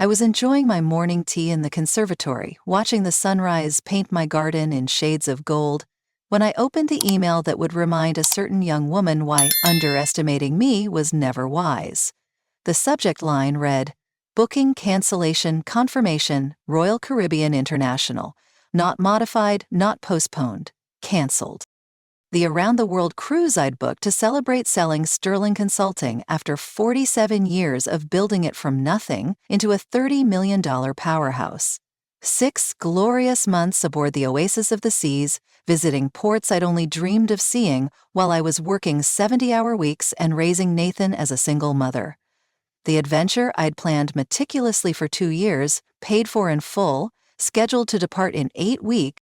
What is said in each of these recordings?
I was enjoying my morning tea in the conservatory, watching the sunrise paint my garden in shades of gold, when I opened the email that would remind a certain young woman why underestimating me was never wise. The subject line read, "Booking cancellation confirmation, Royal Caribbean International. Not modified, not postponed. Canceled." The around-the-world cruise I'd booked to celebrate selling Sterling Consulting after 47 years of building it from nothing into a $30 million powerhouse. 6 glorious months aboard the Oasis of the Seas, visiting ports I'd only dreamed of seeing while I was working 70-hour weeks and raising Nathan as a single mother. The adventure I'd planned meticulously for 2 years, paid for in full, scheduled to depart in 8 weeks,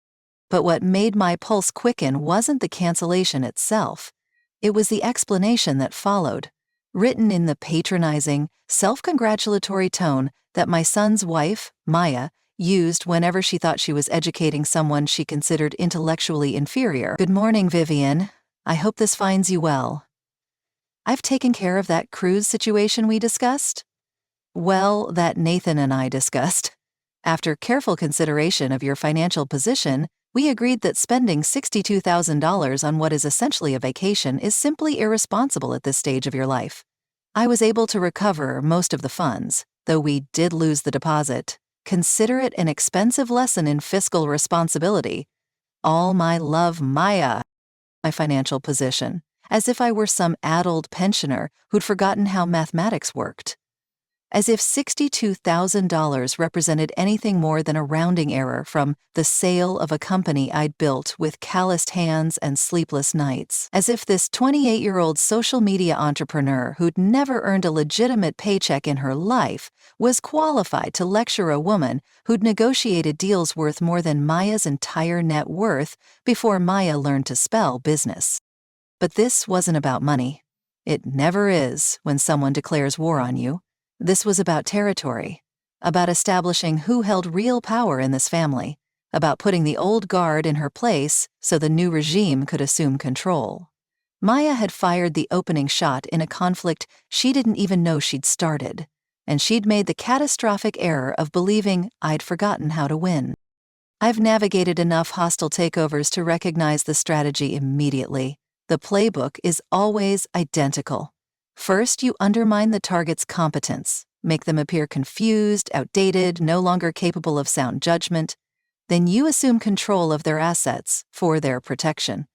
but what made my pulse quicken wasn't the cancellation itself. It was the explanation that followed, written in the patronizing, self-congratulatory tone that my son's wife, Maya, used whenever she thought she was educating someone she considered intellectually inferior. "Good morning, Vivian. I hope this finds you well. I've taken care of that cruise situation we discussed." Well, that Nathan and I discussed. After careful consideration of your financial position, we agreed that spending $62,000 on what is essentially a vacation is simply irresponsible at this stage of your life. I was able to recover most of the funds, though we did lose the deposit. Consider it an expensive lesson in fiscal responsibility. All my love, Maya, my financial position, as if I were some addled pensioner who'd forgotten how mathematics worked. As if $62,000 represented anything more than a rounding error from the sale of a company I'd built with calloused hands and sleepless nights. As if this 28-year-old social media entrepreneur who'd never earned a legitimate paycheck in her life was qualified to lecture a woman who'd negotiated deals worth more than Maya's entire net worth before Maya learned to spell business. But this wasn't about money. It never is when someone declares war on you. This was about territory, about establishing who held real power in this family, about putting the old guard in her place so the new regime could assume control. Maya had fired the opening shot in a conflict she didn't even know she'd started, and she'd made the catastrophic error of believing I'd forgotten how to win. I've navigated enough hostile takeovers to recognize the strategy immediately. The playbook is always identical. First, you undermine the target's competence, make them appear confused, outdated, no longer capable of sound judgment. Then you assume control of their assets for their protection.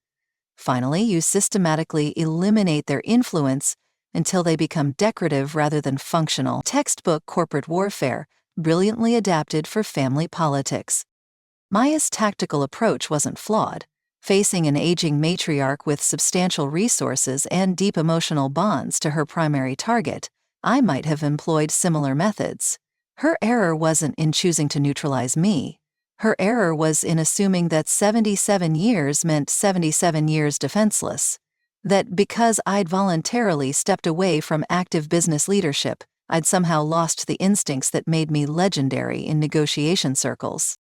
Finally, you systematically eliminate their influence until they become decorative rather than functional. Textbook corporate warfare, brilliantly adapted for family politics. Maya's tactical approach wasn't flawed. Facing an aging matriarch with substantial resources and deep emotional bonds to her primary target, I might have employed similar methods. Her error wasn't in choosing to neutralize me. Her error was in assuming that 77 years meant 77 years defenseless. That because I'd voluntarily stepped away from active business leadership, I'd somehow lost the instincts that made me legendary in negotiation circles.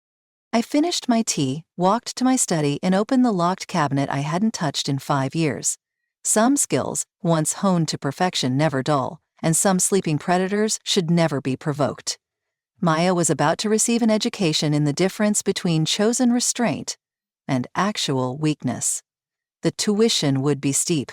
I finished my tea, walked to my study, and opened the locked cabinet I hadn't touched in 5 years. Some skills, once honed to perfection, never dull, and some sleeping predators should never be provoked. Maya was about to receive an education in the difference between chosen restraint and actual weakness. The tuition would be steep.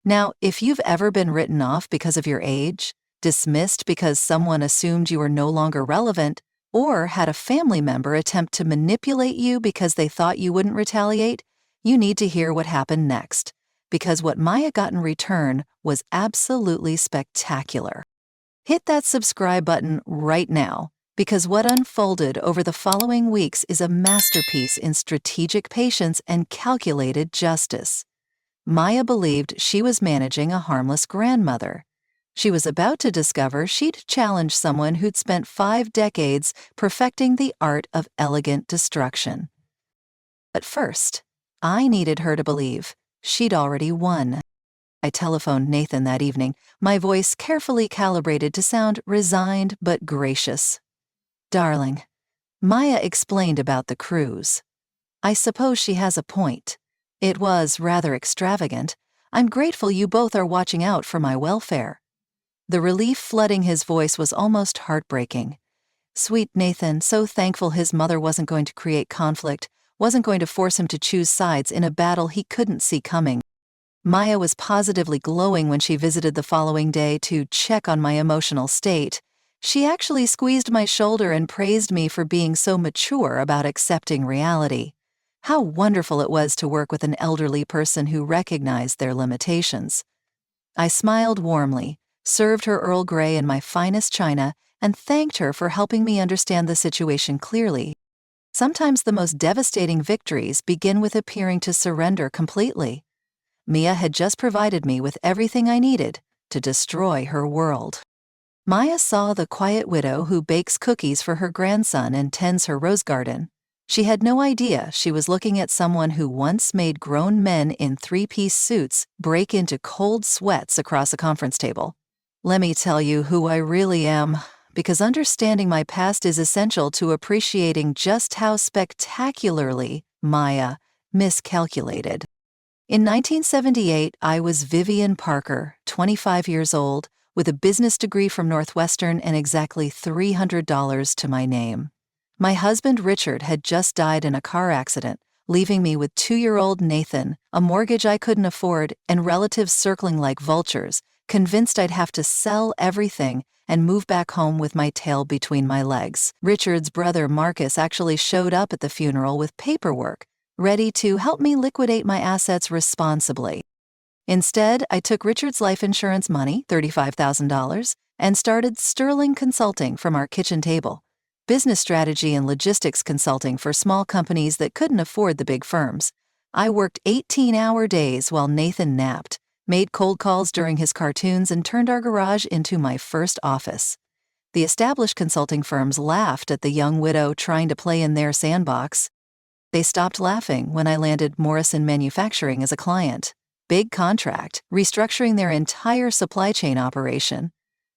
Now, if you've ever been written off because of your age, dismissed because someone assumed you were no longer relevant, or had a family member attempt to manipulate you because they thought you wouldn't retaliate, you need to hear what happened next, because what Maya got in return was absolutely spectacular. Hit that subscribe button right now, because what unfolded over the following weeks is a masterpiece in strategic patience and calculated justice. Maya believed she was managing a harmless grandmother. She was about to discover she'd challenged someone who'd spent 5 decades perfecting the art of elegant destruction. But first, I needed her to believe she'd already won. I telephoned Nathan that evening, my voice carefully calibrated to sound resigned but gracious. "Darling, Maya explained about the cruise. I suppose she has a point. It was rather extravagant. I'm grateful you both are watching out for my welfare." The relief flooding his voice was almost heartbreaking. Sweet Nathan, so thankful his mother wasn't going to create conflict, wasn't going to force him to choose sides in a battle he couldn't see coming. Maya was positively glowing when she visited the following day to check on my emotional state. She actually squeezed my shoulder and praised me for being so mature about accepting reality. How wonderful it was to work with an elderly person who recognized their limitations. I smiled warmly, served her Earl Grey in my finest china, and thanked her for helping me understand the situation clearly. Sometimes the most devastating victories begin with appearing to surrender completely. Mia had just provided me with everything I needed to destroy her world. Maya saw the quiet widow who bakes cookies for her grandson and tends her rose garden. She had no idea she was looking at someone who once made grown men in three-piece suits break into cold sweats across a conference table. Let me tell you who I really am, because understanding my past is essential to appreciating just how spectacularly Maya miscalculated. In 1978, I was Vivian Parker, 25 years old, with a business degree from Northwestern and exactly $300 to my name. My husband Richard had just died in a car accident, leaving me with 2-year-old Nathan, a mortgage I couldn't afford, and relatives circling like vultures, convinced I'd have to sell everything and move back home with my tail between my legs. Richard's brother Marcus actually showed up at the funeral with paperwork, ready to help me liquidate my assets responsibly. Instead, I took Richard's life insurance money, $35,000, and started Sterling Consulting from our kitchen table, business strategy and logistics consulting for small companies that couldn't afford the big firms. I worked 18-hour days while Nathan napped, made cold calls during his cartoons, and turned our garage into my first office. The established consulting firms laughed at the young widow trying to play in their sandbox. They stopped laughing when I landed Morrison Manufacturing as a client. Big contract, restructuring their entire supply chain operation.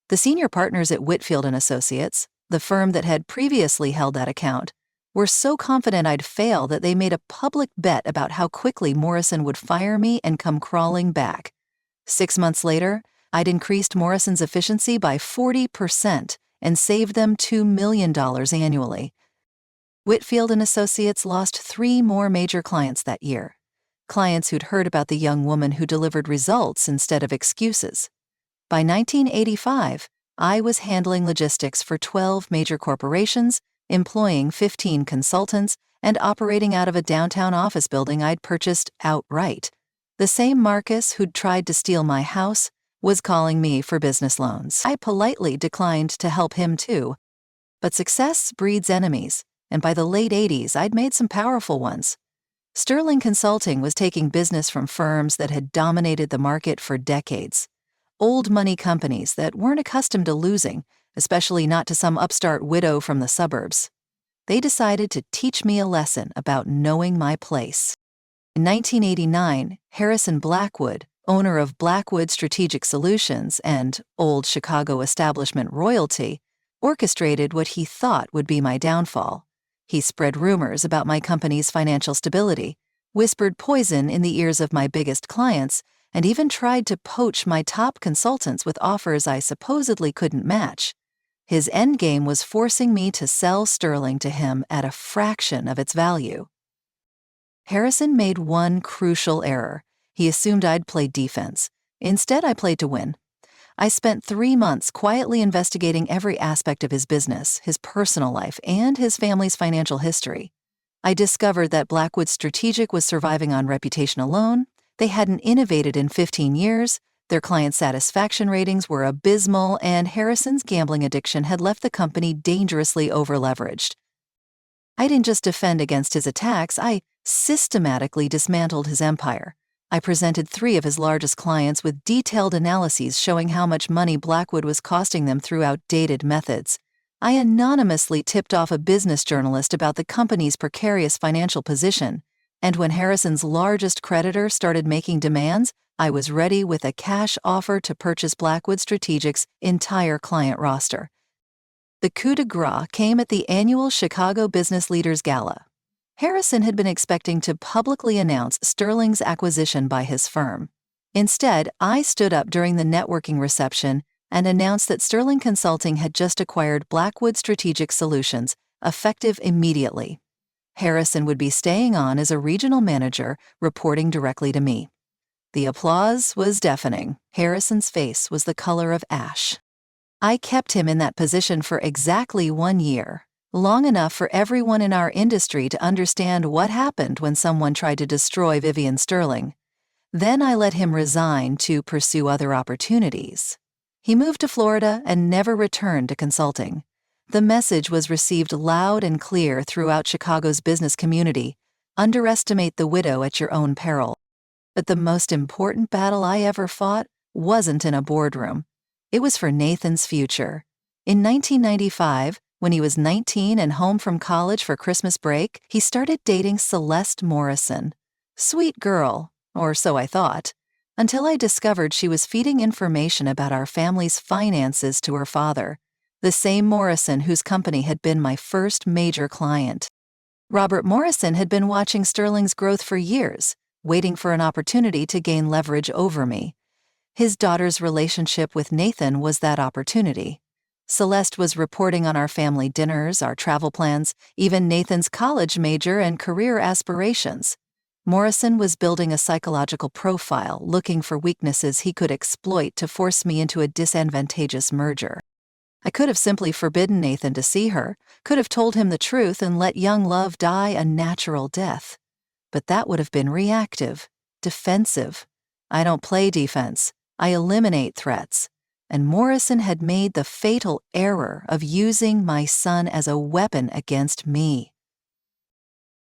The senior partners at Whitfield & Associates, the firm that had previously held that account, were so confident I'd fail that they made a public bet about how quickly Morrison would fire me and come crawling back. 6 months later, I'd increased Morrison's efficiency by 40% and saved them $2 million annually. Whitfield & Associates lost 3 more major clients that year. Clients who'd heard about the young woman who delivered results instead of excuses. By 1985, I was handling logistics for 12 major corporations, employing 15 consultants, and operating out of a downtown office building I'd purchased outright. The same Marcus who'd tried to steal my house was calling me for business loans. I politely declined to help him too. But success breeds enemies, and by the late 80s, I'd made some powerful ones. Sterling Consulting was taking business from firms that had dominated the market for decades. Old money companies that weren't accustomed to losing, especially not to some upstart widow from the suburbs. They decided to teach me a lesson about knowing my place. In 1989, Harrison Blackwood, owner of Blackwood Strategic Solutions and old Chicago establishment royalty, orchestrated what he thought would be my downfall. He spread rumors about my company's financial stability, whispered poison in the ears of my biggest clients, and even tried to poach my top consultants with offers I supposedly couldn't match. His endgame was forcing me to sell Sterling to him at a fraction of its value. Harrison made one crucial error. He assumed I'd play defense. Instead, I played to win. I spent 3 months quietly investigating every aspect of his business, his personal life, and his family's financial history. I discovered that Blackwood Strategic was surviving on reputation alone. They hadn't innovated in 15 years, their client satisfaction ratings were abysmal, and Harrison's gambling addiction had left the company dangerously overleveraged. I didn't just defend against his attacks, I systematically dismantled his empire. I presented 3 of his largest clients with detailed analyses showing how much money Blackwood was costing them through outdated methods. I anonymously tipped off a business journalist about the company's precarious financial position, and when Harrison's largest creditor started making demands, I was ready with a cash offer to purchase Blackwood Strategic's entire client roster. The coup de grace came at the annual Chicago Business Leaders Gala. Harrison had been expecting to publicly announce Sterling's acquisition by his firm. Instead, I stood up during the networking reception, and announced that Sterling Consulting had just acquired Blackwood Strategic Solutions, effective immediately. Harrison would be staying on as a regional manager, reporting directly to me. The applause was deafening. Harrison's face was the color of ash. I kept him in that position for exactly 1 year, long enough for everyone in our industry to understand what happened when someone tried to destroy Vivian Sterling. Then I let him resign to pursue other opportunities. He moved to Florida and never returned to consulting. The message was received loud and clear throughout Chicago's business community: underestimate the widow at your own peril. But the most important battle I ever fought wasn't in a boardroom. It was for Nathan's future. In 1995, when he was 19 and home from college for Christmas break, he started dating Celeste Morrison. Sweet girl, or so I thought, until I discovered she was feeding information about our family's finances to her father, the same Morrison whose company had been my first major client. Robert Morrison had been watching Sterling's growth for years, waiting for an opportunity to gain leverage over me. His daughter's relationship with Nathan was that opportunity. Celeste was reporting on our family dinners, our travel plans, even Nathan's college major and career aspirations. Morrison was building a psychological profile, looking for weaknesses he could exploit to force me into a disadvantageous merger. I could have simply forbidden Nathan to see her, could have told him the truth and let young love die a natural death. But that would have been reactive, defensive. I don't play defense. I eliminate threats. And Morrison had made the fatal error of using my son as a weapon against me.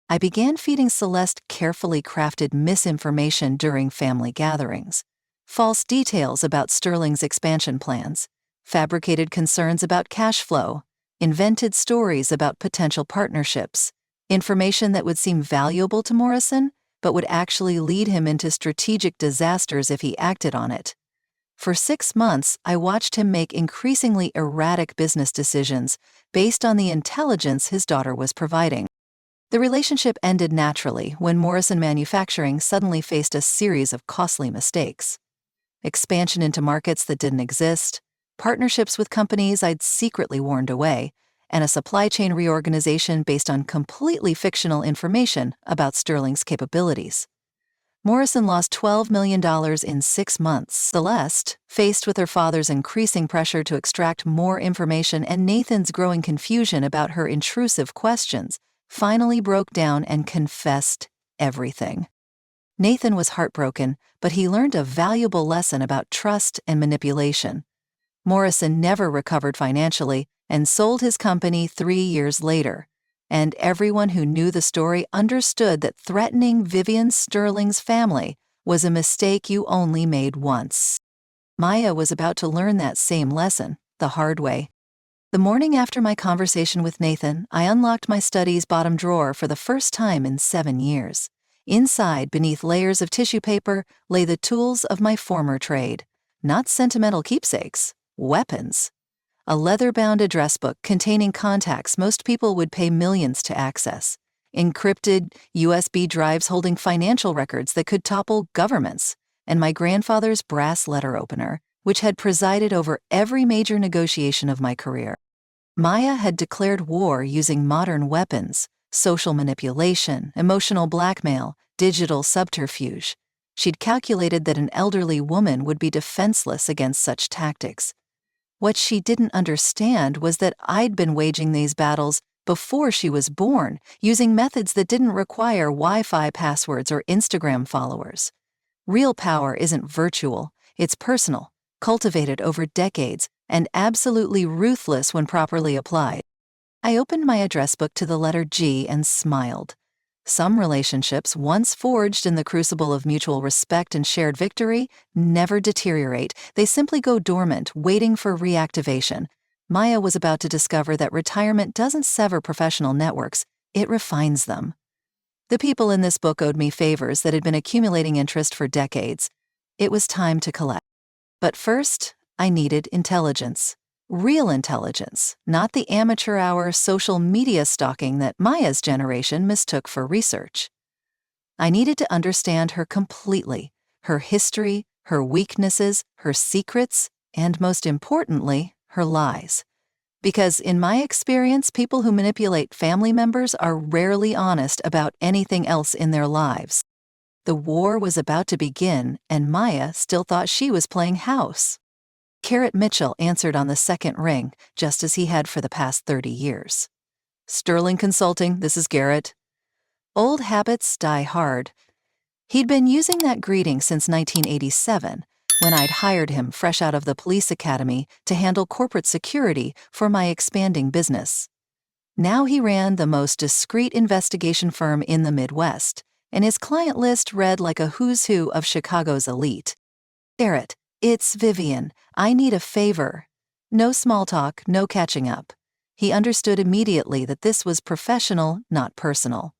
I began feeding Celeste carefully crafted misinformation during family gatherings, false details about Sterling's expansion plans, fabricated concerns about cash flow, invented stories about potential partnerships, information that would seem valuable to Morrison, but would actually lead him into strategic disasters if he acted on it. For 6 months, I watched him make increasingly erratic business decisions based on the intelligence his daughter was providing. The relationship ended naturally when Morrison Manufacturing suddenly faced a series of costly mistakes. Expansion into markets that didn't exist, partnerships with companies I'd secretly warned away, and a supply chain reorganization based on completely fictional information about Sterling's capabilities. Morrison lost $12 million in 6 months. Celeste, faced with her father's increasing pressure to extract more information and Nathan's growing confusion about her intrusive questions, finally broke down and confessed everything. Nathan was heartbroken, but he learned a valuable lesson about trust and manipulation. Morrison never recovered financially and sold his company 3 years later, and everyone who knew the story understood that threatening Vivian Sterling's family was a mistake you only made once. Maya was about to learn that same lesson, the hard way. The morning after my conversation with Nathan, I unlocked my study's bottom drawer for the first time in 7 years. Inside, beneath layers of tissue paper, lay the tools of my former trade. Not sentimental keepsakes, weapons. A leather-bound address book containing contacts most people would pay millions to access. Encrypted USB drives holding financial records that could topple governments. And my grandfather's brass letter opener, which had presided over every major negotiation of my career. Maya had declared war using modern weapons, social manipulation, emotional blackmail, digital subterfuge. She'd calculated that an elderly woman would be defenseless against such tactics. What she didn't understand was that I'd been waging these battles before she was born, using methods that didn't require Wi-Fi passwords or Instagram followers. Real power isn't virtual, it's personal, cultivated over decades, and absolutely ruthless when properly applied. I opened my address book to the letter G and smiled. Some relationships, once forged in the crucible of mutual respect and shared victory, never deteriorate. They simply go dormant, waiting for reactivation. Maya was about to discover that retirement doesn't sever professional networks, it refines them. The people in this book owed me favors that had been accumulating interest for decades. It was time to collect. But first, I needed intelligence. Real intelligence, not the amateur hour social media stalking that Maya's generation mistook for research. I needed to understand her completely, her history, her weaknesses, her secrets, and most importantly, her lies. Because in my experience, people who manipulate family members are rarely honest about anything else in their lives. The war was about to begin, and Maya still thought she was playing house. Garrett Mitchell answered on the second ring, just as he had for the past 30 years. Sterling Consulting, this is Garrett. Old habits die hard. He'd been using that greeting since 1987, when I'd hired him fresh out of the police academy to handle corporate security for my expanding business. Now he ran the most discreet investigation firm in the Midwest, and his client list read like a who's who of Chicago's elite. Garrett, it's Vivian. I need a favor. No small talk, no catching up. He understood immediately that this was professional, not personal.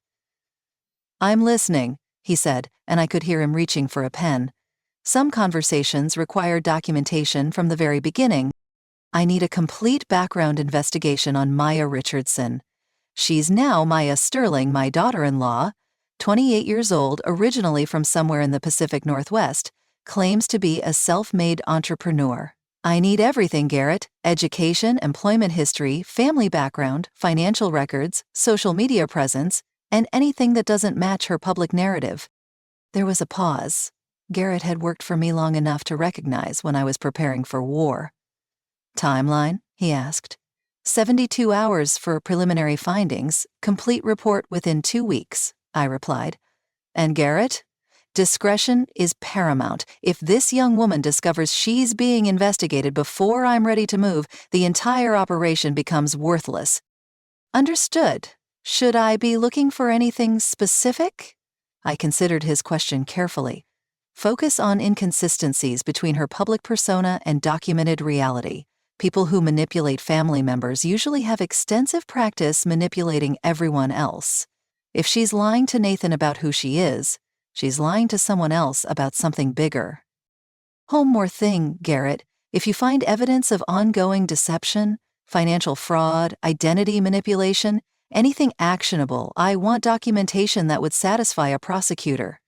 I'm listening, he said, and I could hear him reaching for a pen. Some conversations require documentation from the very beginning. I need a complete background investigation on Maya Richardson. She's now Maya Sterling, my daughter-in-law, 28 years old, originally from somewhere in the Pacific Northwest, claims to be a self-made entrepreneur. I need everything, Garrett: education, employment history, family background, financial records, social media presence, and anything that doesn't match her public narrative. There was a pause. Garrett had worked for me long enough to recognize when I was preparing for war. Timeline? He asked. 72 hours for preliminary findings, complete report within 2 weeks, I replied. And Garrett? Discretion is paramount. If this young woman discovers she's being investigated before I'm ready to move, the entire operation becomes worthless. Understood. Should I be looking for anything specific? I considered his question carefully. Focus on inconsistencies between her public persona and documented reality. People who manipulate family members usually have extensive practice manipulating everyone else. If she's lying to Nathan about who she is, she's lying to someone else about something bigger. One more thing, Garrett. If you find evidence of ongoing deception, financial fraud, identity manipulation, anything actionable, I want documentation that would satisfy a prosecutor.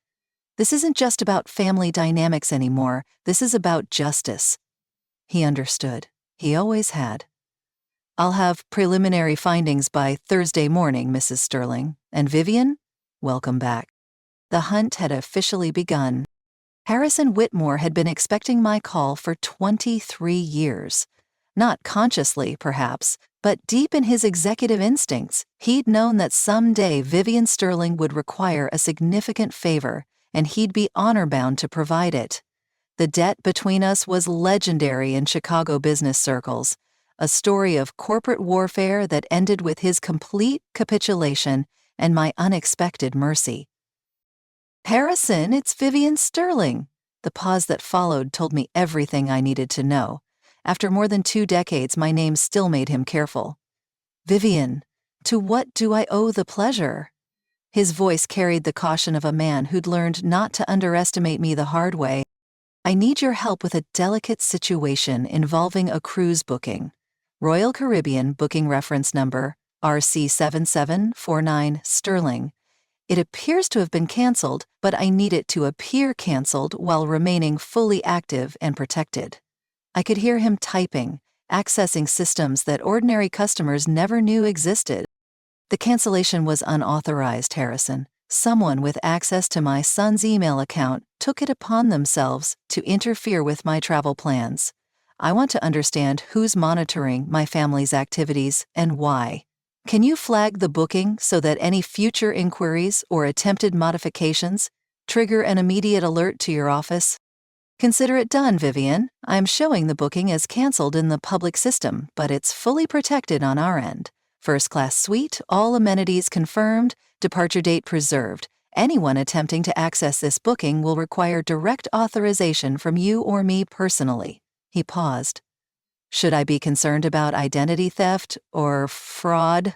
This isn't just about family dynamics anymore. This is about justice. He understood. He always had. I'll have preliminary findings by Thursday morning, Mrs. Sterling. And Vivian, welcome back. The hunt had officially begun. Harrison Whitmore had been expecting my call for 23 years. Not consciously, perhaps, but deep in his executive instincts, he'd known that someday Vivian Sterling would require a significant favor, and he'd be honor-bound to provide it. The debt between us was legendary in Chicago business circles, a story of corporate warfare that ended with his complete capitulation and my unexpected mercy. Harrison, it's Vivian Sterling. The pause that followed told me everything I needed to know. After more than 2 decades, my name still made him careful. Vivian, to what do I owe the pleasure? His voice carried the caution of a man who'd learned not to underestimate me the hard way. I need your help with a delicate situation involving a cruise booking. Royal Caribbean booking reference number RC7749 Sterling. It appears to have been canceled, but I need it to appear canceled while remaining fully active and protected. I could hear him typing, accessing systems that ordinary customers never knew existed. The cancellation was unauthorized, Harrison. Someone with access to my son's email account took it upon themselves to interfere with my travel plans. I want to understand who's monitoring my family's activities and why. Can you flag the booking so that any future inquiries or attempted modifications trigger an immediate alert to your office? Consider it done, Vivian. I'm showing the booking as canceled in the public system, but it's fully protected on our end. First-class suite, all amenities confirmed, departure date preserved. Anyone attempting to access this booking will require direct authorization from you or me personally. He paused. Should I be concerned about identity theft or fraud?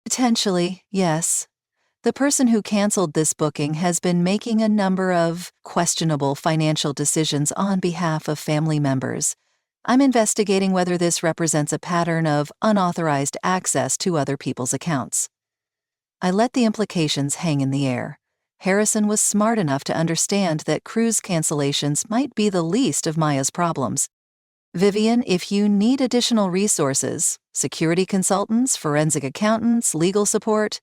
Potentially, yes. The person who canceled this booking has been making a number of questionable financial decisions on behalf of family members. I'm investigating whether this represents a pattern of unauthorized access to other people's accounts. I let the implications hang in the air. Harrison was smart enough to understand that cruise cancellations might be the least of Maya's problems. Vivian, if you need additional resources, security consultants, forensic accountants, legal support,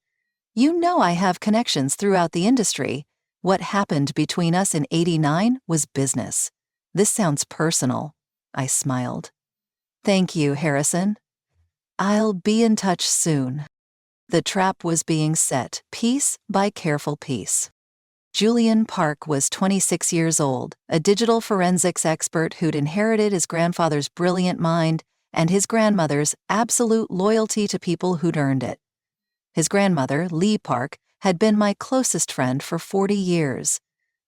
you know I have connections throughout the industry. What happened between us in '89 was business. This sounds personal. I smiled. Thank you, Harrison. I'll be in touch soon. The trap was being set, piece by careful piece. Julian Park was 26 years old, a digital forensics expert who'd inherited his grandfather's brilliant mind and his grandmother's absolute loyalty to people who'd earned it. His grandmother, Lee Park, had been my closest friend for 40 years.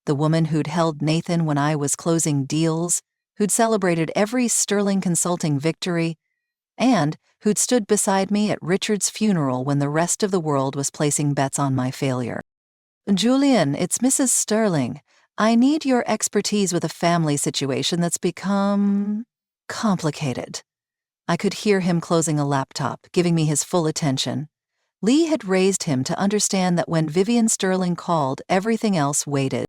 The woman who'd held Nathan when I was closing deals, who'd celebrated every Sterling Consulting victory, and who'd stood beside me at Richard's funeral when the rest of the world was placing bets on my failure. Julian, it's Mrs. Sterling. I need your expertise with a family situation that's become complicated. I could hear him closing a laptop, giving me his full attention. Lee had raised him to understand that when Vivian Sterling called, everything else waited.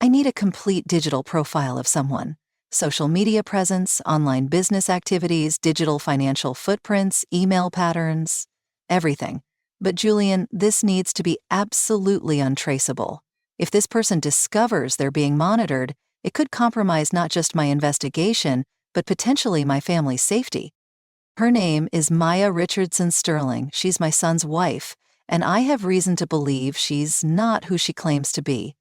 I need a complete digital profile of someone. Social media presence, online business activities, digital financial footprints, email patterns, everything. But Julian, this needs to be absolutely untraceable. If this person discovers they're being monitored, it could compromise not just my investigation, but potentially my family's safety. Her name is Maya Richardson Sterling. She's my son's wife, and I have reason to believe she's not who she claims to be.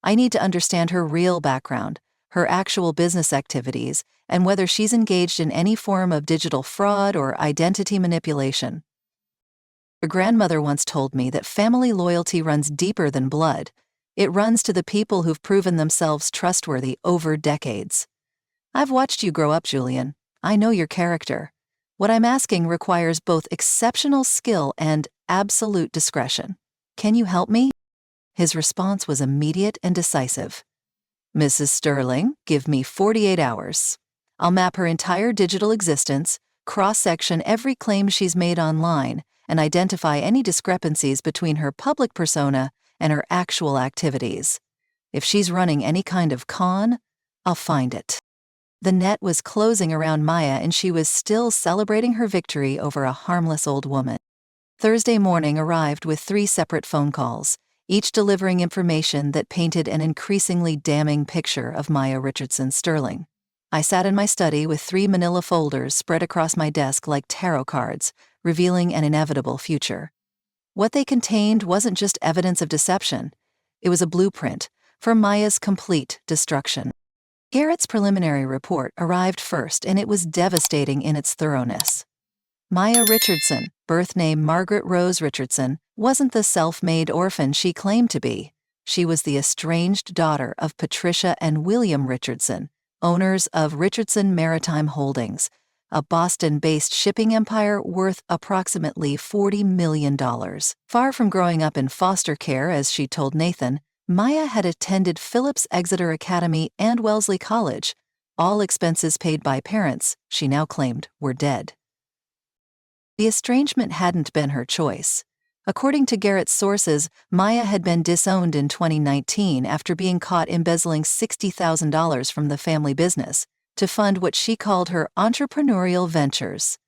I need to understand her real background, her actual business activities, and whether she's engaged in any form of digital fraud or identity manipulation. Her grandmother once told me that family loyalty runs deeper than blood. It runs to the people who've proven themselves trustworthy over decades. I've watched you grow up, Julian. I know your character. What I'm asking requires both exceptional skill and absolute discretion. Can you help me? His response was immediate and decisive. Mrs. Sterling, give me 48 hours. I'll map her entire digital existence, cross-section every claim she's made online, and identify any discrepancies between her public persona and her actual activities. If she's running any kind of con, I'll find it. The net was closing around Maya, and she was still celebrating her victory over a harmless old woman. Thursday morning arrived with 3 separate phone calls, each delivering information that painted an increasingly damning picture of Maya Richardson Sterling. I sat in my study with 3 manila folders spread across my desk like tarot cards, revealing an inevitable future. What they contained wasn't just evidence of deception. It was a blueprint for Maya's complete destruction. Garrett's preliminary report arrived first, and it was devastating in its thoroughness. Maya Richardson, birth name Margaret Rose Richardson, wasn't the self-made orphan she claimed to be. She was the estranged daughter of Patricia and William Richardson, owners of Richardson Maritime Holdings, a Boston-based shipping empire worth approximately $40 million. Far from growing up in foster care, as she told Nathan, Maya had attended Phillips Exeter Academy and Wellesley College, all expenses paid by parents she now claimed were dead. The estrangement hadn't been her choice. According to Garrett's sources, Maya had been disowned in 2019 after being caught embezzling $60,000 from the family business to fund what she called her entrepreneurial ventures.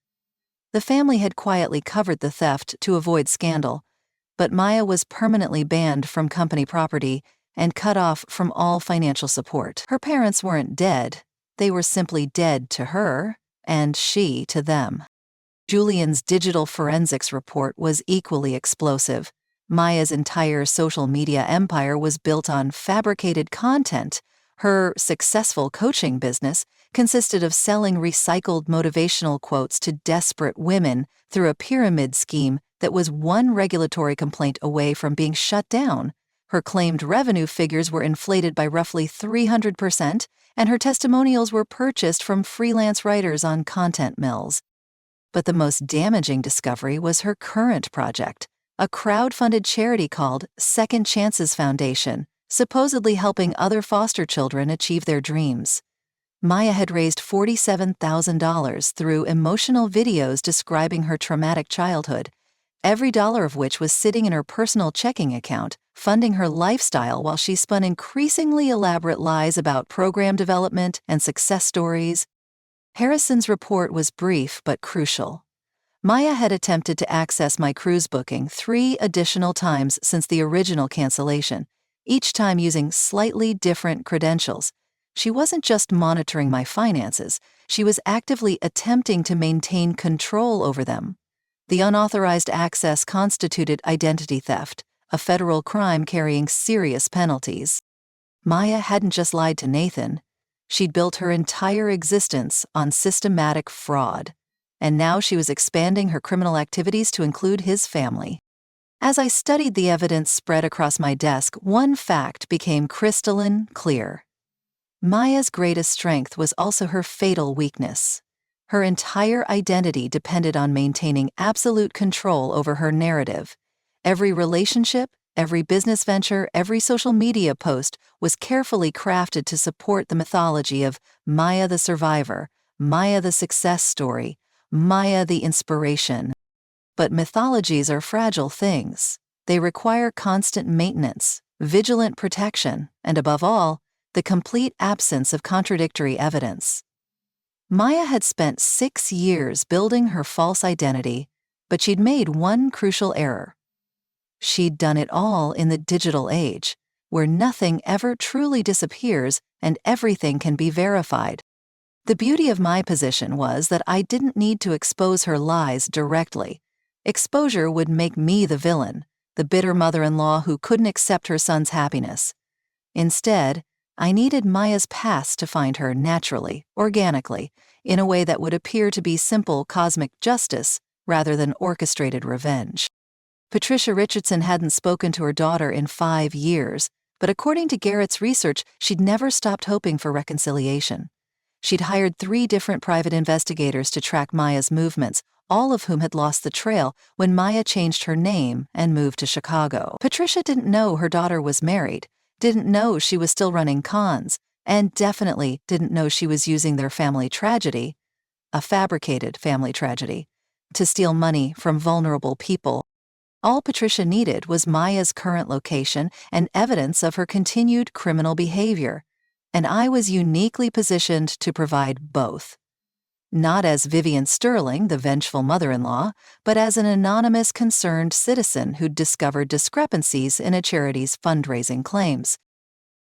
The family had quietly covered the theft to avoid scandal, but Maya was permanently banned from company property and cut off from all financial support. Her parents weren't dead. They were simply dead to her, and she to them. Julian's digital forensics report was equally explosive. Maya's entire social media empire was built on fabricated content. Her successful coaching business consisted of selling recycled motivational quotes to desperate women through a pyramid scheme that was one regulatory complaint away from being shut down. Her claimed revenue figures were inflated by roughly 300%, and her testimonials were purchased from freelance writers on content mills. But the most damaging discovery was her current project, a crowd-funded charity called Second Chances Foundation, supposedly helping other foster children achieve their dreams. Maya had raised $47,000 through emotional videos describing her traumatic childhood, every dollar of which was sitting in her personal checking account, funding her lifestyle while she spun increasingly elaborate lies about program development and success stories. Harrison's report was brief but crucial. Maya had attempted to access my cruise booking 3 additional times since the original cancellation, each time using slightly different credentials. She wasn't just monitoring my finances, she was actively attempting to maintain control over them. The unauthorized access constituted identity theft, a federal crime carrying serious penalties. Maya hadn't just lied to Nathan. She'd built her entire existence on systematic fraud, and now she was expanding her criminal activities to include his family. As I studied the evidence spread across my desk, one fact became crystalline clear. Maya's greatest strength was also her fatal weakness. Her entire identity depended on maintaining absolute control over her narrative. Every relationship, every business venture, every social media post was carefully crafted to support the mythology of Maya the survivor, Maya the success story, Maya the inspiration. But mythologies are fragile things. They require constant maintenance, vigilant protection, and above all, the complete absence of contradictory evidence. Maya had spent 6 years building her false identity, but she'd made one crucial error. She'd done it all in the digital age, where nothing ever truly disappears and everything can be verified. The beauty of my position was that I didn't need to expose her lies directly. Exposure would make me the villain, the bitter mother-in-law who couldn't accept her son's happiness. Instead, I needed Maya's past to find her naturally, organically, in a way that would appear to be simple cosmic justice rather than orchestrated revenge. Patricia Richardson hadn't spoken to her daughter in 5 years, but according to Garrett's research, she'd never stopped hoping for reconciliation. She'd hired 3 different private investigators to track Maya's movements, all of whom had lost the trail when Maya changed her name and moved to Chicago. Patricia didn't know her daughter was married, didn't know she was still running cons, and definitely didn't know she was using their family tragedy, a fabricated family tragedy, to steal money from vulnerable people. All Patricia needed was Maya's current location and evidence of her continued criminal behavior, and I was uniquely positioned to provide both. Not as Vivian Sterling, the vengeful mother-in-law, but as an anonymous concerned citizen who'd discovered discrepancies in a charity's fundraising claims.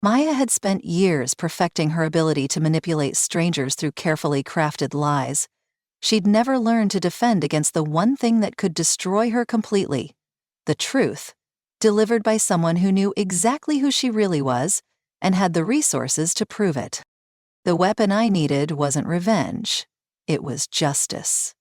Maya had spent years perfecting her ability to manipulate strangers through carefully crafted lies. She'd never learned to defend against the one thing that could destroy her completely: the truth, delivered by someone who knew exactly who she really was and had the resources to prove it. The weapon I needed wasn't revenge. It was justice.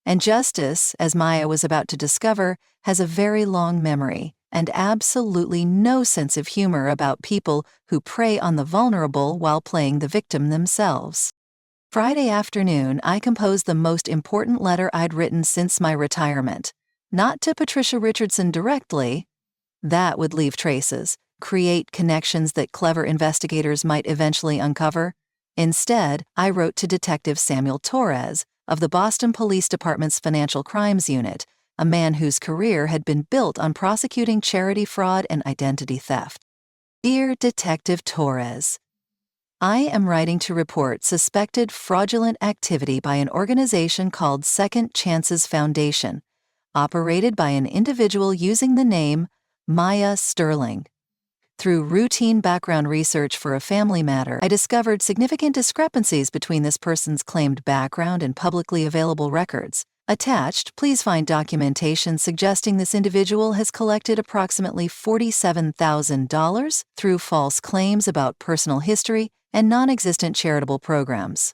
And justice, as Maya was about to discover, has a very long memory and absolutely no sense of humor about people who prey on the vulnerable while playing the victim themselves. Friday afternoon, I composed the most important letter I'd written since my retirement. Not to Patricia Richardson directly. That would leave traces, create connections that clever investigators might eventually uncover. Instead, I wrote to Detective Samuel Torres of the Boston Police Department's Financial Crimes Unit, a man whose career had been built on prosecuting charity fraud and identity theft. Dear Detective Torres, I am writing to report suspected fraudulent activity by an organization called Second Chances Foundation, operated by an individual using the name Maya Sterling. Through routine background research for a family matter, I discovered significant discrepancies between this person's claimed background and publicly available records. Attached, please find documentation suggesting this individual has collected approximately $47,000 through false claims about personal history and non-existent charitable programs.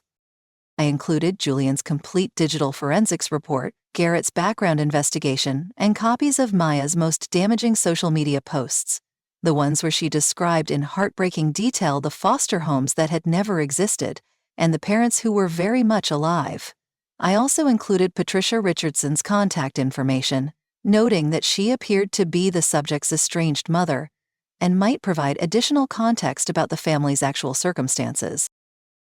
I included Julian's complete digital forensics report, Garrett's background investigation, and copies of Maya's most damaging social media posts. The ones where she described in heartbreaking detail the foster homes that had never existed, and the parents who were very much alive. I also included Patricia Richardson's contact information, noting that she appeared to be the subject's estranged mother, and might provide additional context about the family's actual circumstances.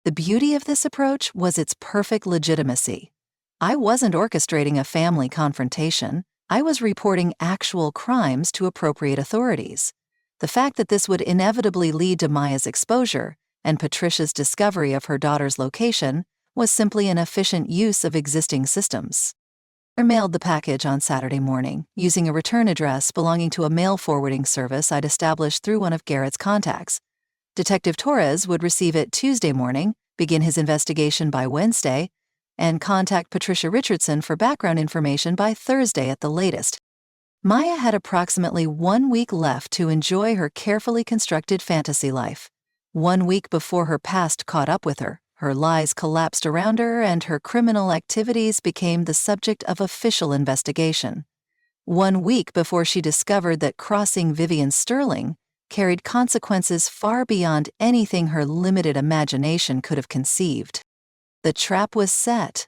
The beauty of this approach was its perfect legitimacy. I wasn't orchestrating a family confrontation. I was reporting actual crimes to appropriate authorities. The fact that this would inevitably lead to Maya's exposure and Patricia's discovery of her daughter's location was simply an efficient use of existing systems. I mailed the package on Saturday morning, using a return address belonging to a mail forwarding service I'd established through one of Garrett's contacts. Detective Torres would receive it Tuesday morning, begin his investigation by Wednesday, and contact Patricia Richardson for background information by Thursday at the latest. Maya had approximately 1 week left to enjoy her carefully constructed fantasy life. 1 week before her past caught up with her, her lies collapsed around her and her criminal activities became the subject of official investigation. 1 week before she discovered that crossing Vivian Sterling carried consequences far beyond anything her limited imagination could have conceived. The trap was set.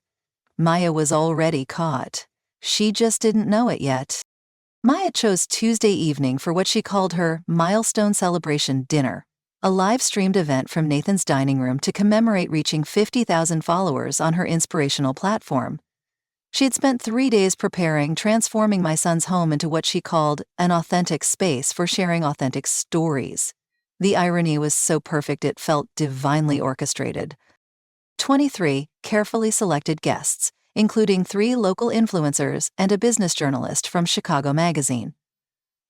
Maya was already caught. She just didn't know it yet. Maya chose Tuesday evening for what she called her milestone celebration dinner, a live-streamed event from Nathan's dining room to commemorate reaching 50,000 followers on her inspirational platform. She had spent 3 days preparing, transforming my son's home into what she called an authentic space for sharing authentic stories. The irony was so perfect it felt divinely orchestrated. 23 carefully selected guests, including 3 local influencers and a business journalist from Chicago Magazine.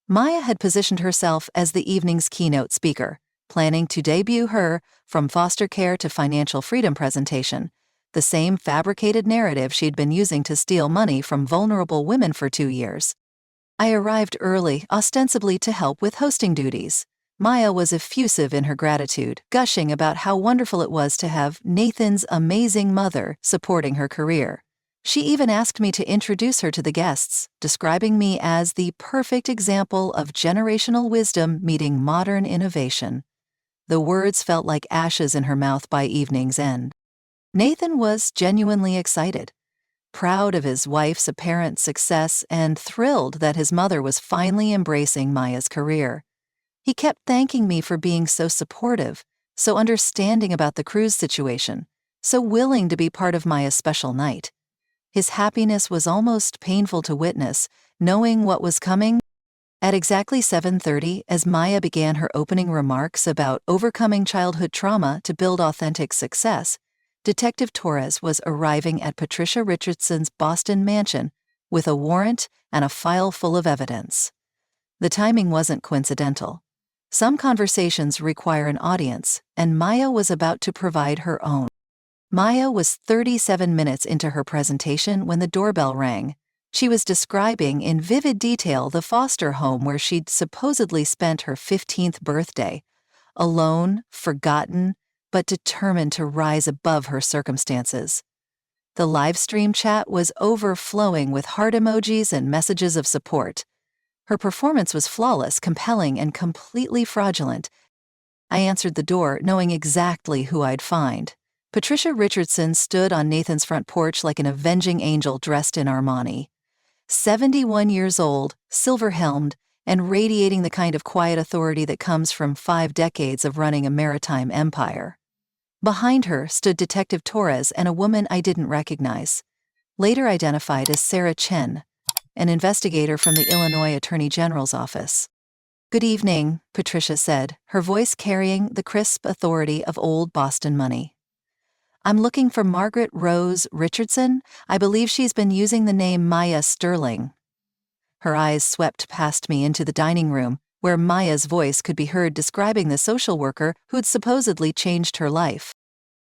Maya had positioned herself as the evening's keynote speaker, planning to debut her From Foster Care to Financial Freedom presentation, the same fabricated narrative she'd been using to steal money from vulnerable women for 2 years. I arrived early, ostensibly to help with hosting duties. Maya was effusive in her gratitude, gushing about how wonderful it was to have Nathan's amazing mother supporting her career. She even asked me to introduce her to the guests, describing me as the perfect example of generational wisdom meeting modern innovation. The words felt like ashes in her mouth by evening's end. Nathan was genuinely excited, proud of his wife's apparent success and thrilled that his mother was finally embracing Maya's career. He kept thanking me for being so supportive, so understanding about the cruise situation, so willing to be part of Maya's special night. His happiness was almost painful to witness, knowing what was coming. At exactly 7:30, as Maya began her opening remarks about overcoming childhood trauma to build authentic success, Detective Torres was arriving at Patricia Richardson's Boston mansion with a warrant and a file full of evidence. The timing wasn't coincidental. Some conversations require an audience, and Maya was about to provide her own. Maya was 37 minutes into her presentation when the doorbell rang. She was describing in vivid detail the foster home where she'd supposedly spent her 15th birthday, alone, forgotten, but determined to rise above her circumstances. The live stream chat was overflowing with heart emojis and messages of support. Her performance was flawless, compelling, and completely fraudulent. I answered the door, knowing exactly who I'd find. Patricia Richardson stood on Nathan's front porch like an avenging angel dressed in Armani. 71 years old, silver-helmed, and radiating the kind of quiet authority that comes from 5 decades of running a maritime empire. Behind her stood Detective Torres and a woman I didn't recognize, later identified as Sarah Chen, an investigator from the Illinois Attorney General's office. "Good evening," Patricia said, her voice carrying the crisp authority of old Boston money. "I'm looking for Margaret Rose Richardson. I believe she's been using the name Maya Sterling." Her eyes swept past me into the dining room, where Maya's voice could be heard describing the social worker who'd supposedly changed her life.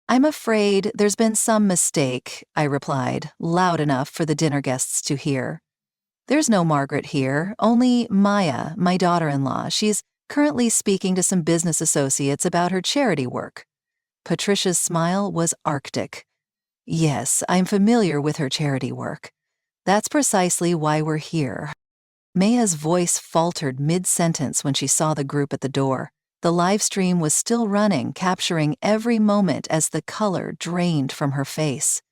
"I'm afraid there's been some mistake," I replied, loud enough for the dinner guests to hear. "There's no Margaret here, only Maya, my daughter-in-law. She's currently speaking to some business associates about her charity work." Patricia's smile was arctic. "Yes, I'm familiar with her charity work. That's precisely why we're here." Maya's voice faltered mid-sentence when she saw the group at the door. The live stream was still running, capturing every moment as the color drained from her face.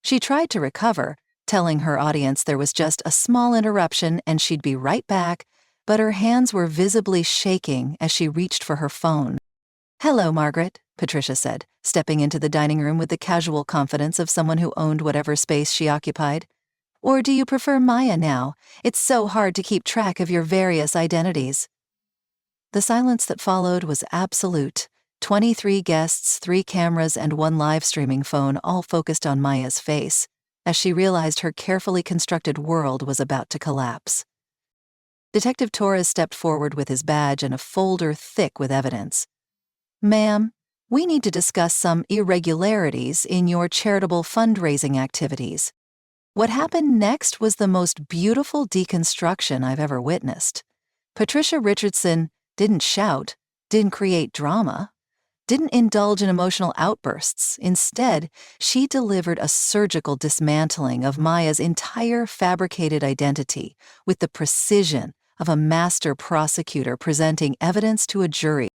She tried to recover, telling her audience there was just a small interruption and she'd be right back, but her hands were visibly shaking as she reached for her phone. "Hello, Margaret," Patricia said, stepping into the dining room with the casual confidence of someone who owned whatever space she occupied. "Or do you prefer Maya now? It's so hard to keep track of your various identities." The silence that followed was absolute, 23 guests, 3 cameras, and 1 live streaming phone all focused on Maya's face, as she realized her carefully constructed world was about to collapse. Detective Torres stepped forward with his badge and a folder thick with evidence. "Ma'am, we need to discuss some irregularities in your charitable fundraising activities." What happened next was the most beautiful deconstruction I've ever witnessed. Patricia Richardson didn't shout, didn't create drama, didn't indulge in emotional outbursts. Instead, she delivered a surgical dismantling of Maya's entire fabricated identity with the precision of a master prosecutor presenting evidence to a jury.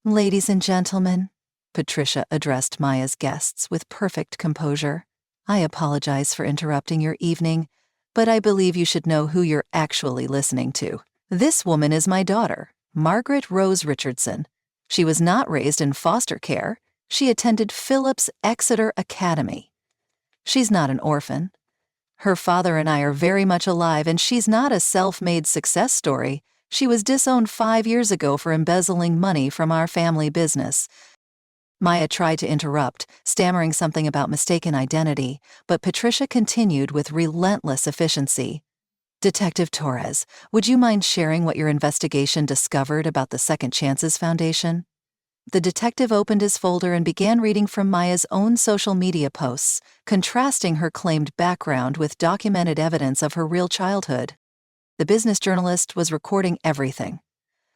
"Ladies and gentlemen," Patricia addressed Maya's guests with perfect composure, "I apologize for interrupting your evening, but I believe you should know who you're actually listening to. This woman is my daughter, Margaret Rose Richardson. She was not raised in foster care. She attended Phillips Exeter Academy. She's not an orphan. Her father and I are very much alive, and she's not a self-made success story. She was disowned 5 years ago for embezzling money from our family business." Maya tried to interrupt, stammering something about mistaken identity, but Patricia continued with relentless efficiency. "Detective Torres, would you mind sharing what your investigation discovered about the Second Chances Foundation?" The detective opened his folder and began reading from Maya's own social media posts, contrasting her claimed background with documented evidence of her real childhood. The business journalist was recording everything.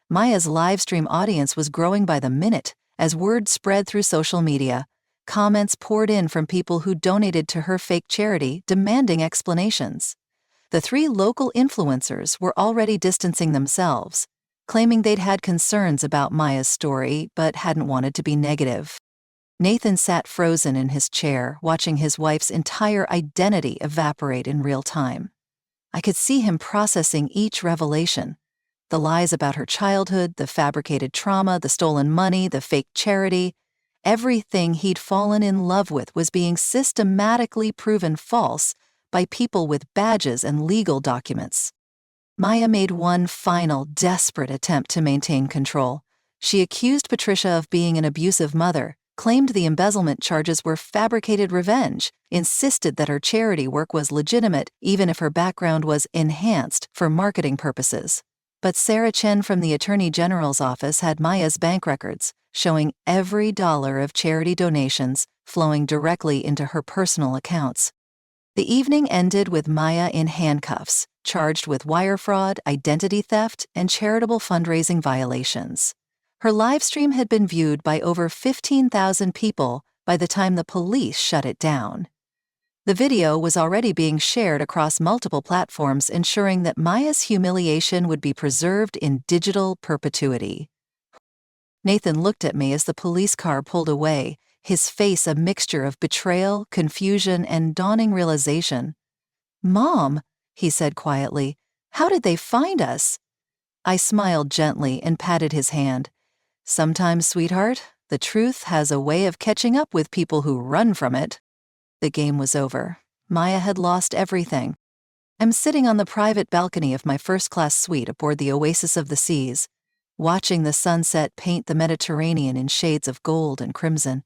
Maya's live stream audience was growing by the minute as word spread through social media. Comments poured in from people who donated to her fake charity, demanding explanations. The 3 local influencers were already distancing themselves, claiming they'd had concerns about Maya's story but hadn't wanted to be negative. Nathan sat frozen in his chair, watching his wife's entire identity evaporate in real time. I could see him processing each revelation. The lies about her childhood, the fabricated trauma, the stolen money, the fake charity. Everything he'd fallen in love with was being systematically proven false by people with badges and legal documents. Maya made one final, desperate attempt to maintain control. She accused Patricia of being an abusive mother, claimed the embezzlement charges were fabricated revenge, insisted that her charity work was legitimate even if her background was enhanced for marketing purposes. But Sarah Chen from the Attorney General's office had Maya's bank records, showing every dollar of charity donations flowing directly into her personal accounts. The evening ended with Maya in handcuffs, charged with wire fraud, identity theft, and charitable fundraising violations. Her live stream had been viewed by over 15,000 people by the time the police shut it down. The video was already being shared across multiple platforms, ensuring that Maya's humiliation would be preserved in digital perpetuity. Nathan looked at me as the police car pulled away, his face a mixture of betrayal, confusion, and dawning realization. "Mom," he said quietly, "how did they find us?" I smiled gently and patted his hand. "Sometimes, sweetheart, the truth has a way of catching up with people who run from it." The game was over. Maya had lost everything. I'm sitting on the private balcony of my first-class suite aboard the Oasis of the Seas, watching the sunset paint the Mediterranean in shades of gold and crimson.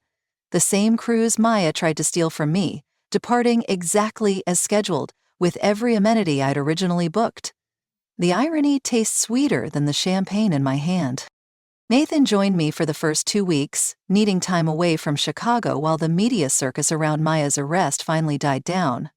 The same cruise Maya tried to steal from me, departing exactly as scheduled, with every amenity I'd originally booked. The irony tastes sweeter than the champagne in my hand. Nathan joined me for the first 2 weeks, needing time away from Chicago while the media circus around Maya's arrest finally died down.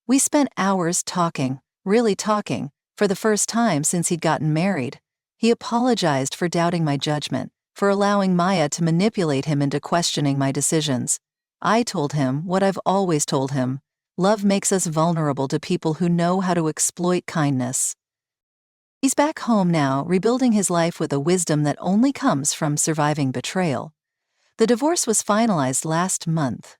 We spent hours talking, really talking, for the first time since he'd gotten married. He apologized for doubting my judgment, for allowing Maya to manipulate him into questioning my decisions. I told him what I've always told him: love makes us vulnerable to people who know how to exploit kindness. He's back home now, rebuilding his life with a wisdom that only comes from surviving betrayal. The divorce was finalized last month.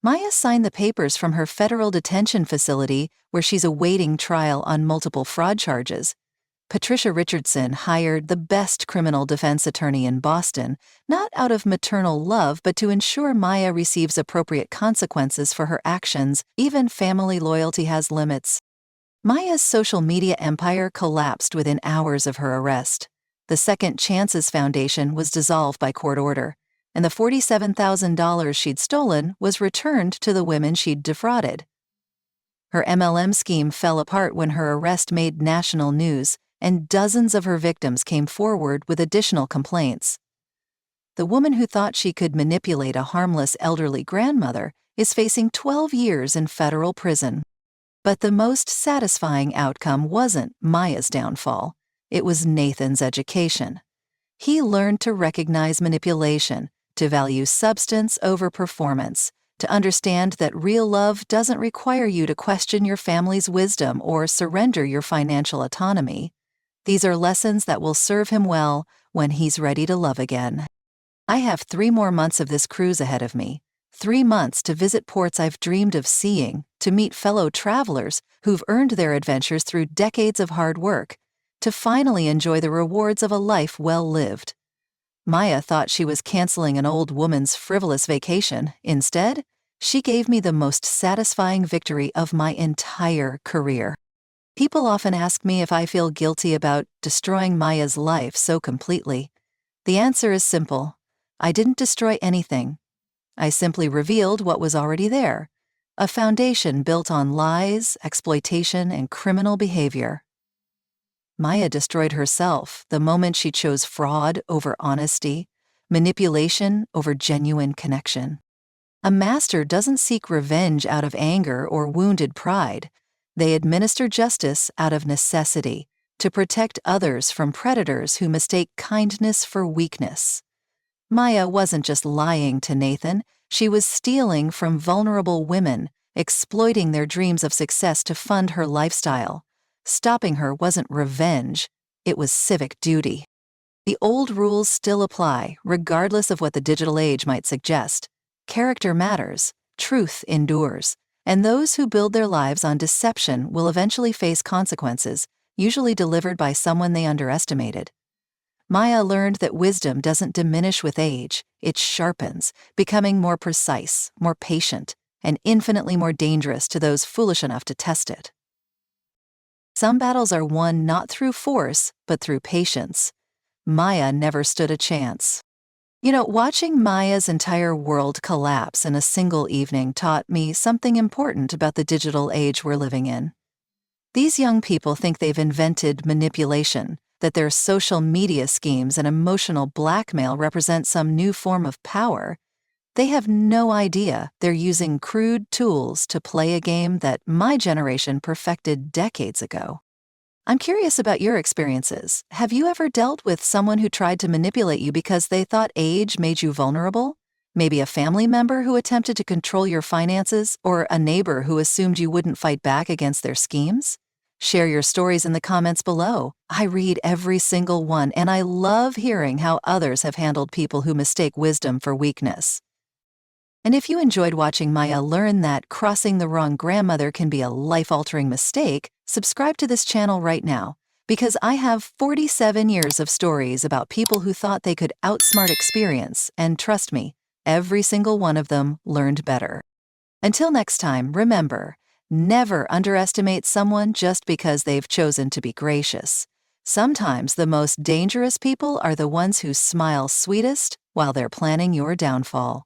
Maya signed the papers from her federal detention facility where she's awaiting trial on multiple fraud charges. Patricia Richardson hired the best criminal defense attorney in Boston, not out of maternal love, but to ensure Maya receives appropriate consequences for her actions. Even family loyalty has limits. Maya's social media empire collapsed within hours of her arrest. The Second Chances Foundation was dissolved by court order, and the $47,000 she'd stolen was returned to the women she'd defrauded. Her MLM scheme fell apart when her arrest made national news, and dozens of her victims came forward with additional complaints. The woman who thought she could manipulate a harmless elderly grandmother is facing 12 years in federal prison. But the most satisfying outcome wasn't Maya's downfall. It was Nathan's education. He learned to recognize manipulation, to value substance over performance, to understand that real love doesn't require you to question your family's wisdom or surrender your financial autonomy. These are lessons that will serve him well when he's ready to love again. I have 3 more months of this cruise ahead of me. 3 months to visit ports I've dreamed of seeing, to meet fellow travelers who've earned their adventures through decades of hard work, to finally enjoy the rewards of a life well lived. Maya thought she was canceling an old woman's frivolous vacation. Instead, she gave me the most satisfying victory of my entire career. People often ask me if I feel guilty about destroying Maya's life so completely. The answer is simple. I didn't destroy anything. I simply revealed what was already there, a foundation built on lies, exploitation, and criminal behavior. Maya destroyed herself the moment she chose fraud over honesty, manipulation over genuine connection. A master doesn't seek revenge out of anger or wounded pride. They administer justice out of necessity to protect others from predators who mistake kindness for weakness. Maya wasn't just lying to Nathan, she was stealing from vulnerable women, exploiting their dreams of success to fund her lifestyle. Stopping her wasn't revenge, it was civic duty. The old rules still apply, regardless of what the digital age might suggest. Character matters, truth endures, and those who build their lives on deception will eventually face consequences, usually delivered by someone they underestimated. Maya learned that wisdom doesn't diminish with age, it sharpens, becoming more precise, more patient, and infinitely more dangerous to those foolish enough to test it. Some battles are won not through force, but through patience. Maya never stood a chance. Watching Maya's entire world collapse in a single evening taught me something important about the digital age we're living in. These young people think they've invented manipulation, that their social media schemes and emotional blackmail represent some new form of power. They have no idea they're using crude tools to play a game that my generation perfected decades ago. I'm curious about your experiences. Have you ever dealt with someone who tried to manipulate you because they thought age made you vulnerable? Maybe a family member who attempted to control your finances, or a neighbor who assumed you wouldn't fight back against their schemes? Share your stories in the comments below. I read every single one, and I love hearing how others have handled people who mistake wisdom for weakness. And if you enjoyed watching Maya learn that crossing the wrong grandmother can be a life-altering mistake, subscribe to this channel right now, because I have 47 years of stories about people who thought they could outsmart experience, and trust me, every single one of them learned better. Until next time, remember, never underestimate someone just because they've chosen to be gracious. Sometimes the most dangerous people are the ones who smile sweetest while they're planning your downfall.